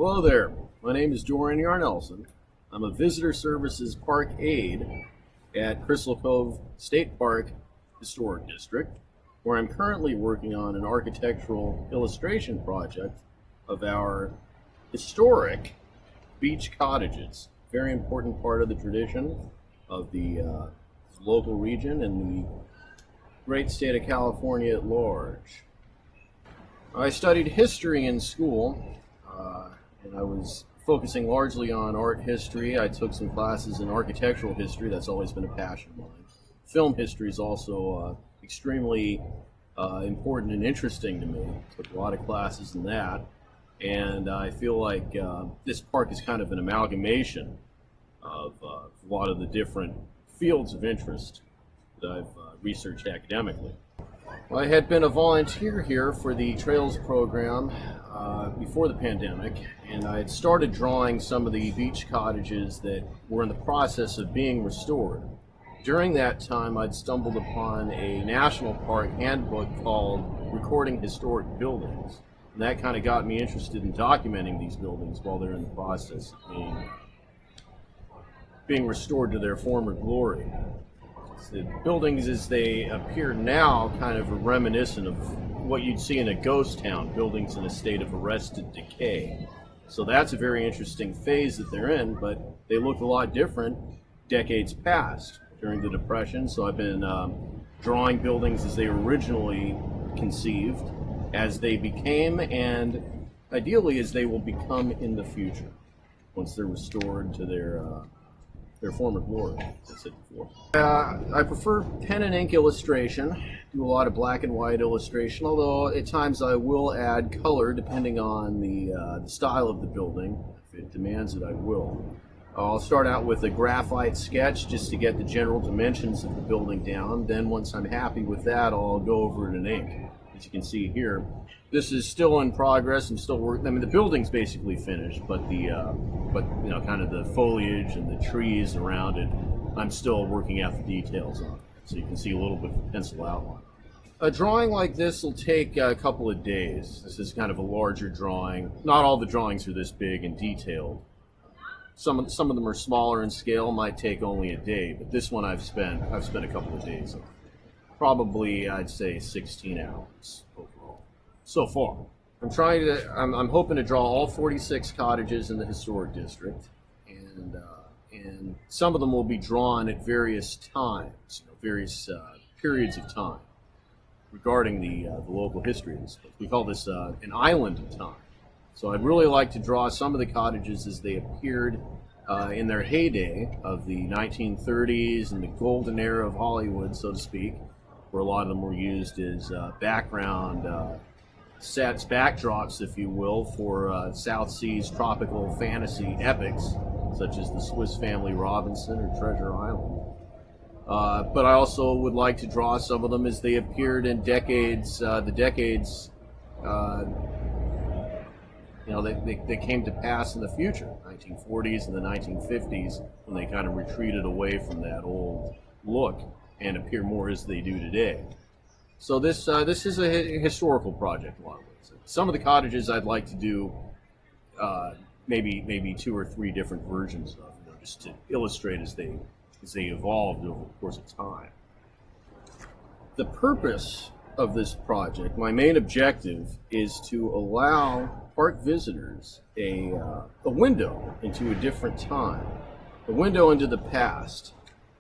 Hello there. My name is Dorian Yarnelson. I'm a Visitor Services Park Aide at Crystal Cove State Park Historic District, where I'm currently working on an architectural illustration project of our historic beach cottages. Very important part of the tradition of the local region and the great state of California at large. I studied history in school, and I was focusing largely on art history. I took some classes in architectural history. That's always been a passion of mine. Film history is also extremely important and interesting to me. Took a lot of classes in that, and I feel like this park is kind of an amalgamation of a lot of the different fields of interest that I've researched academically. Well, I had been a volunteer here for the Trails program before the pandemic, and I had started drawing some of the beach cottages that were in the process of being restored. During that time, I'd stumbled upon a national park handbook called Recording Historic Buildings, and that kind of got me interested in documenting these buildings while they're in the process of being restored to their former glory. The buildings as they appear now kind of are reminiscent of what you'd see in a ghost town, buildings in a state of arrested decay. So that's a very interesting phase that they're in, but they look a lot different decades past during the Depression. So I've been drawing buildings as they were originally conceived, as they became, and ideally as they will become in the future once they're restored to their former glory, as I said before. I prefer pen and ink illustration. Do a lot of black and white illustration, although at times I will add color depending on the style of the building. If it demands it, I will. I'll start out with a graphite sketch just to get the general dimensions of the building down. Then once I'm happy with that, I'll go over it in ink. As you can see here, this is still in progress. I'm still working. I mean, the building's basically finished, but kind of the foliage and the trees around it, I'm still working out the details on it. So you can see a little bit of pencil outline. A drawing like this will take a couple of days. This is kind of a larger drawing. Not all the drawings are this big and detailed. Some of them are smaller in scale, might take only a day, but this one I've spent a couple of days on. Probably, I'd say 16 hours overall so far. I'm hoping to draw all 46 cottages in the historic district, and some of them will be drawn at various times, various periods of time regarding the local history of this place. We call this an island of time. So I'd really like to draw some of the cottages as they appeared in their heyday of the 1930s and the golden era of Hollywood, so to speak, where a lot of them were used as background sets, backdrops, if you will, for South Seas tropical fantasy epics, such as the Swiss Family Robinson or Treasure Island. But I also would like to draw some of them as they appeared in they came to pass in the future, 1940s and the 1950s, when they kind of retreated away from that old look and appear more as they do today. So this is a historical project in a lot of ways. Some of the cottages I'd like to do maybe 2 or 3 different versions of, just to illustrate as they evolved over the course of time. The purpose of this project, my main objective, is to allow park visitors a window into a different time, a window into the past.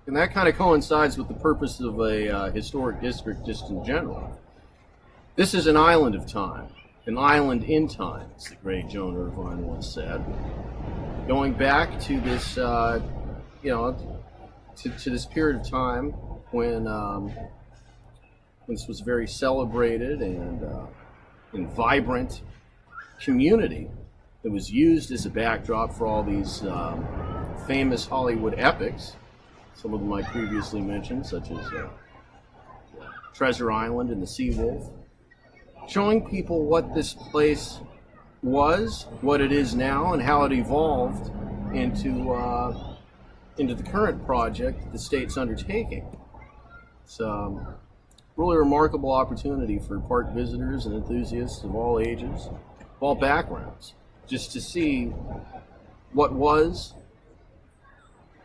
And that kind of coincides with the purpose of a historic district just in general. This is an island of time, an island in time, as the great Joan Irvine once said. Going back to this, to this period of time when this was a very celebrated and vibrant community that was used as a backdrop for all these famous Hollywood epics. Some of them I previously mentioned, such as Treasure Island and the Sea Wolf, showing people what this place was, what it is now, and how it evolved into the current project that the state's undertaking. It's a really remarkable opportunity for park visitors and enthusiasts of all ages, of all backgrounds, just to see what was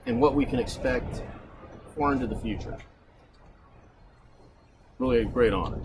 and what we can expect far into the future. Really a great honor.